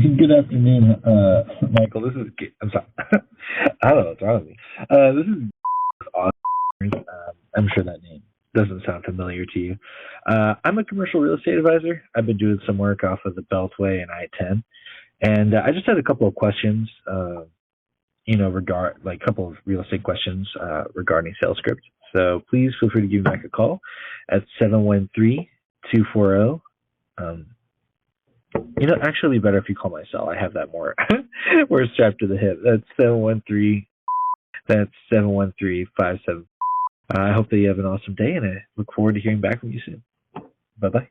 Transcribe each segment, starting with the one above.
Good afternoon, Michael. This is I'm sorry. I don't know what's wrong with me. This is Austin. I'm sure that name doesn't sound familiar to you. I'm a commercial real estate advisor. I've been doing some work off of the Beltway and I-10, and I just had a couple of questions. A couple of real estate questions regarding sales script. So please feel free to give me back a call at 713-240. Actually, better if you call my cell. I have that more strapped to the hip. That's 713. That's 713-57. I hope that you have an awesome day, and I look forward to hearing back from you soon. Bye-bye.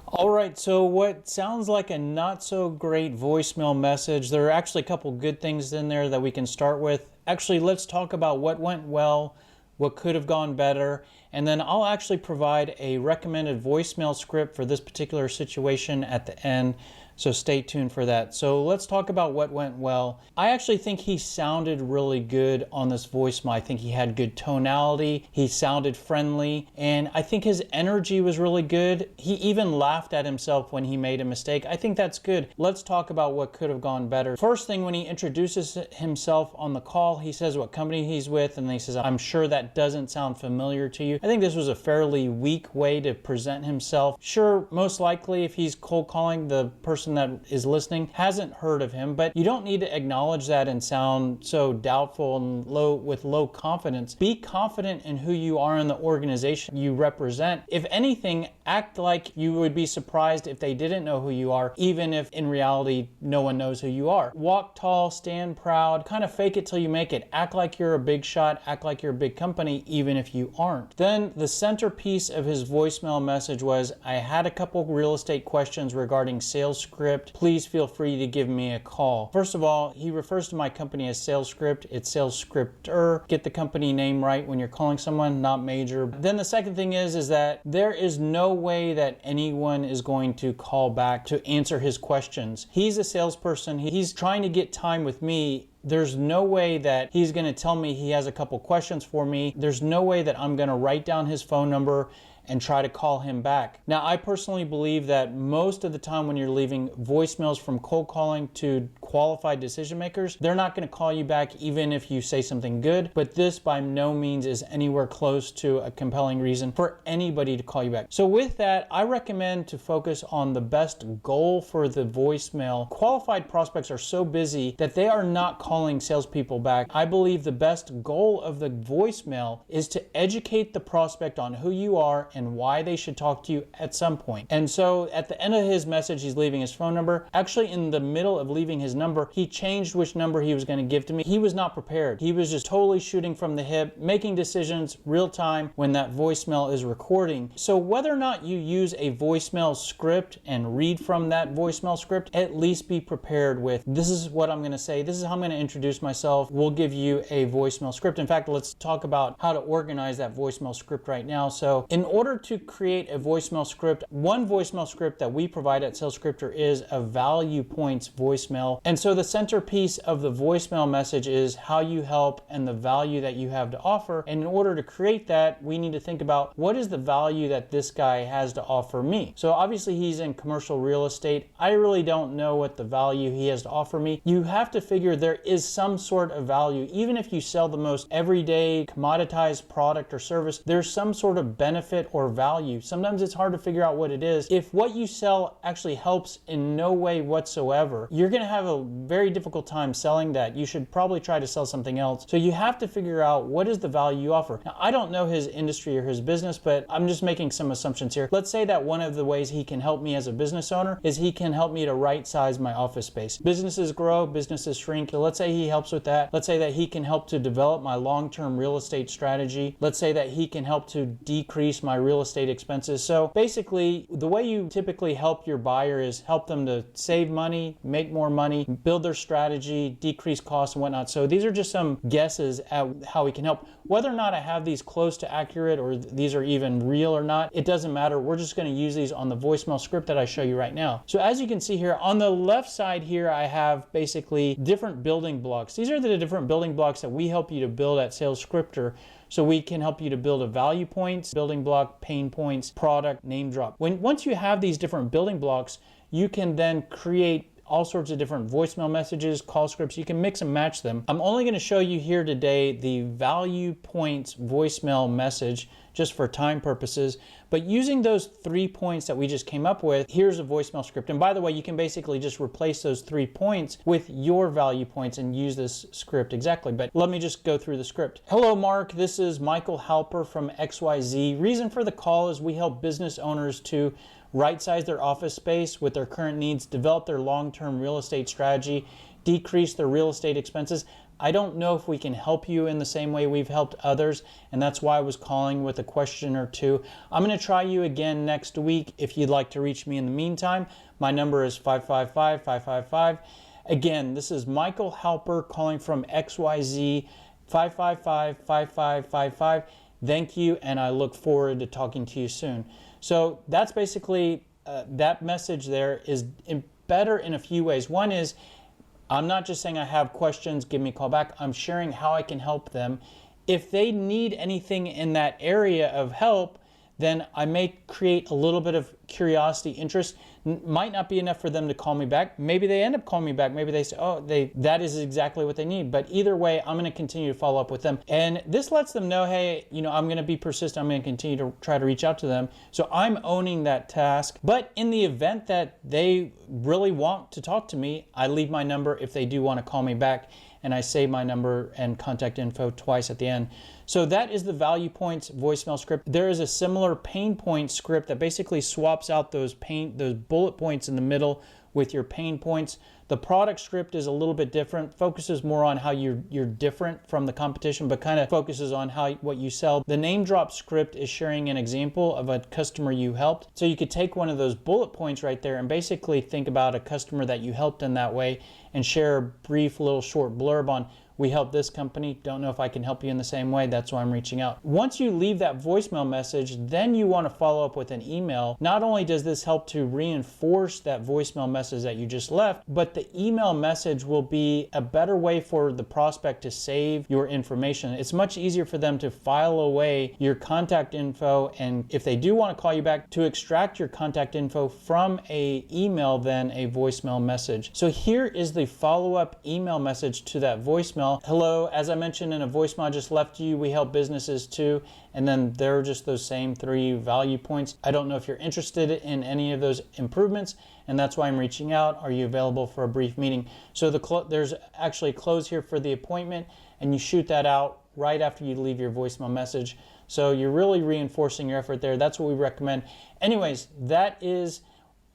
All right, so what sounds like a not so great voicemail message, there are actually a couple good things in there that we can start with. Actually, let's talk about what went well, what could have gone better, and then I'll actually provide a recommended voicemail script for this particular situation at the end. So stay tuned for that. So let's talk about what went well. I actually think he sounded really good on this voicemail. I think he had good tonality. He sounded friendly. And I think his energy was really good. He even laughed at himself when he made a mistake. I think that's good. Let's talk about what could have gone better. First thing, when he introduces himself on the call, he says what company he's with. And he says, I'm sure that doesn't sound familiar to you. I think this was a fairly weak way to present himself. Sure, most likely if he's cold calling, the person that is listening hasn't heard of him, but you don't need to acknowledge that and sound so doubtful and with low confidence. Be confident in who you are in the organization you represent. If anything, act like you would be surprised if they didn't know who you are, even if in reality no one knows who you are. Walk tall, stand proud, kind of fake it till you make it. Act like you're a big shot, act like you're a big company, even if you aren't. Then the centerpiece of his voicemail message was, I had a couple real estate questions regarding sales script. Please feel free to give me a call. First of all, he refers to my company as Sales Script. It's Sales Scripter. Get the company name right when you're calling someone, not major. Then the second thing is that there is no way that anyone is going to call back to answer his questions. He's a salesperson. He's trying to get time with me. There's no way that he's going to tell me he has a couple questions for me. There's no way that I'm going to write down his phone number and try to call him back. Now, I personally believe that most of the time when you're leaving voicemails from cold calling to qualified decision makers, they're not going to call you back even if you say something good, but this by no means is anywhere close to a compelling reason for anybody to call you back. So with that, I recommend to focus on the best goal for the voicemail. Qualified prospects are so busy that they are not calling salespeople back. I believe the best goal of the voicemail is to educate the prospect on who you are and why they should talk to you at some point. And so at the end of his message, he's leaving his phone number. Actually, in the middle of leaving his number, he changed which number he was going to give to me. He was not prepared. He was just totally shooting from the hip, making decisions real time when that voicemail is recording. So whether or not you use a voicemail script and read from that voicemail script, at least be prepared with, this is what I'm going to say. This is how I'm going to introduce myself. We'll give you a voicemail script. In fact, let's talk about how to organize that voicemail script right now. So in order to create a voicemail script, one voicemail script that we provide at SalesScripter is a value points voicemail. And so the centerpiece of the voicemail message is how you help and the value that you have to offer. And in order to create that, we need to think about what is the value that this guy has to offer me. So obviously he's in commercial real estate. I really don't know what the value he has to offer me. You have to figure there is some sort of value. Even if you sell the most everyday commoditized product or service, there's some sort of benefit or value. Sometimes it's hard to figure out what it is. If what you sell actually helps in no way whatsoever, you're going to have a very difficult time selling that. You should probably try to sell something else. So you have to figure out what is the value you offer. Now, I don't know his industry or his business, but I'm just making some assumptions here. Let's say that one of the ways he can help me as a business owner is he can help me to right size my office space. Businesses grow, businesses shrink. So let's say he helps with that. Let's say that he can help to develop my long-term real estate strategy. Let's say that he can help to decrease my real estate expenses. So basically, the way you typically help your buyer is help them to save money, make more money, build their strategy, decrease costs and whatnot. So these are just some guesses at how we can help. Whether or not I have these close to accurate or these are even real or not, it doesn't matter. We're just going to use these on the voicemail script that I show you right now. So as you can see here, on the left side here, I have basically different building blocks. These are the different building blocks that we help you to build at SalesScripter. So we can help you to build a value points, building block, pain points, product, name drop. Once you have these different building blocks, you can then create all sorts of different voicemail messages, call scripts. You can mix and match them. I'm only going to show you here today the value points voicemail message just for time purposes. But using those 3 points that we just came up with, here's a voicemail script. And by the way, you can basically just replace those 3 points with your value points and use this script exactly. But let me just go through the script. Hello, Mark. This is Michael Halper from XYZ. Reason for the call is we help business owners to right-size their office space with their current needs, develop their long-term real estate strategy, decrease their real estate expenses. I don't know if we can help you in the same way we've helped others, and that's why I was calling with a question or two. I'm going to try you again next week if you'd like to reach me in the meantime. My number is 555-555. Again, this is Michael Halper calling from XYZ, 555-5555. Thank you, and I look forward to talking to you soon. So that's basically, that message there is better in a few ways. One is, I'm not just saying I have questions, give me a call back. I'm sharing how I can help them. If they need anything in that area of help, then I may create a little bit of curiosity, interest. Might not be enough for them to call me back. Maybe they end up calling me back. Maybe they say, oh, that is exactly what they need. But either way, I'm going to continue to follow up with them. And this lets them know, hey, I'm going to be persistent. I'm going to continue to try to reach out to them. So I'm owning that task. But in the event that they really want to talk to me, I leave my number if they do want to call me back. And I save my number and contact info twice at the end. So that is the value points voicemail script. There is a similar pain point script that basically swaps out those bullet points in the middle with your pain points. The product script is a little bit different, focuses more on how you're different from the competition, but kind of focuses on what you sell. The name drop script is sharing an example of a customer you helped. So you could take one of those bullet points right there and basically think about a customer that you helped in that way and share a brief little short blurb on, we help this company, don't know if I can help you in the same way, that's why I'm reaching out. Once you leave that voicemail message, then you want to follow up with an email. Not only does this help to reinforce that voicemail message that you just left, but the email message will be a better way for the prospect to save your information. It's much easier for them to file away your contact info, and if they do want to call you back, to extract your contact info from an email than a voicemail message. So here is the follow-up email message to that voicemail. Hello, as I mentioned in a voicemail I just left you, we help businesses too. And then there are just those same 3 value points. I don't know if you're interested in any of those improvements, and that's why I'm reaching out. Are you available for a brief meeting? So there's actually a close here for the appointment, and you shoot that out right after you leave your voicemail message. So you're really reinforcing your effort there. That's what we recommend. Anyways, that is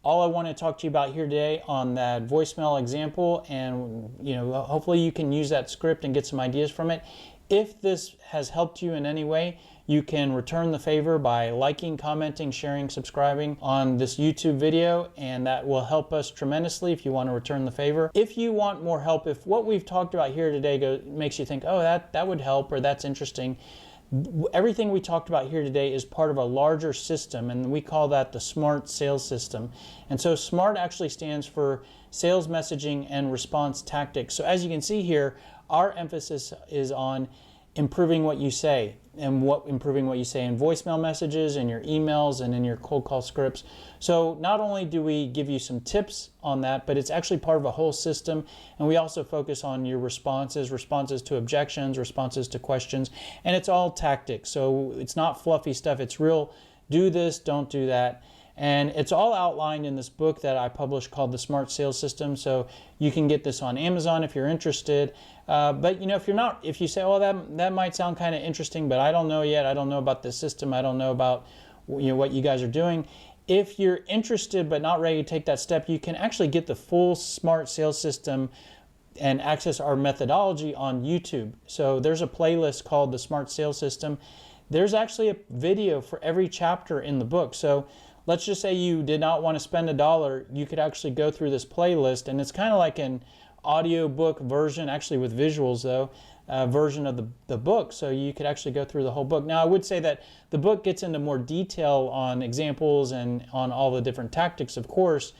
all I want to talk to you about here today on that voicemail example, and hopefully you can use that script and get some ideas from it. If this has helped you in any way, you can return the favor by liking, commenting, sharing, subscribing on this YouTube video, and that will help us tremendously if you want to return the favor. If you want more help, if what we've talked about here today makes you think, oh, that would help, or that's interesting, everything we talked about here today is part of a larger system, and we call that the SMART sales system. And so SMART actually stands for sales messaging and response tactics. So as you can see here, our emphasis is on improving what you say, and improving what you say in voicemail messages, in your emails, and in your cold call scripts. So not only do we give you some tips on that, but it's actually part of a whole system. And we also focus on your responses to objections, responses to questions, and it's all tactics. So it's not fluffy stuff. It's real, do this, don't do that. And it's all outlined in this book that I published called The Smart Sales System. So you can get this on Amazon if you're interested. But if you say, oh, that might sound kind of interesting, but I don't know yet. I don't know about this system. I don't know about what you guys are doing. If you're interested but not ready to take that step, you can actually get the full Smart Sales System and access our methodology on YouTube. So there's a playlist called The Smart Sales System. There's actually a video for every chapter in the book. So let's just say you did not want to spend $1, you could actually go through this playlist, and it's kind of like an audiobook version, actually with visuals though, version of the book, so you could actually go through the whole book. Now I would say that the book gets into more detail on examples and on all the different tactics, of course,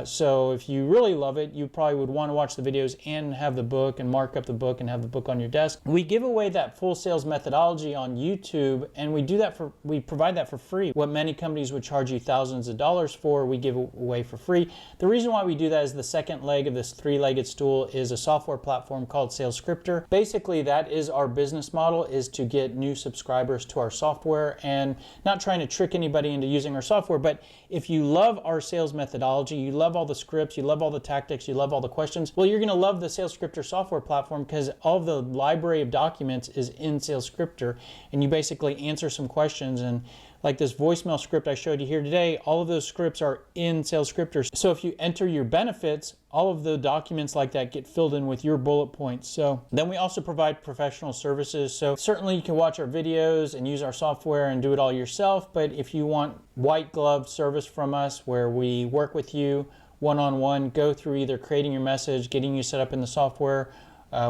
So if you really love it, you probably would want to watch the videos and have the book and mark up the book and have the book on your desk. We give away that full sales methodology on YouTube, and we provide that for free. What many companies would charge you thousands of dollars for, we give away for free. The reason why we do that is the second leg of this three-legged stool is a software platform called SalesScripter. Basically, that is our business model, is to get new subscribers to our software, and not trying to trick anybody into using our software, but if you love our sales methodology, you love all the scripts, you love all the tactics, you love all the questions, well, you're going to love the SalesScripter software platform because all of the library of documents is in SalesScripter, and you basically answer some questions. And like this voicemail script I showed you here today, all of those scripts are in SalesScripter. So if you enter your benefits, all of the documents like that get filled in with your bullet points. So then we also provide professional services. So certainly you can watch our videos and use our software and do it all yourself. But if you want white glove service from us where we work with you one-on-one, go through either creating your message, getting you set up in the software,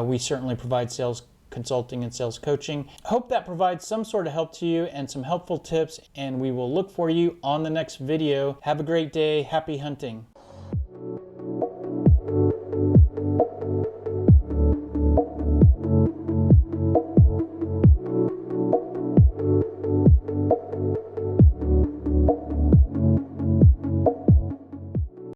we certainly provide sales consulting and sales coaching. Hope that provides some sort of help to you and some helpful tips, and we will look for you on the next video. Have a great day. Happy hunting.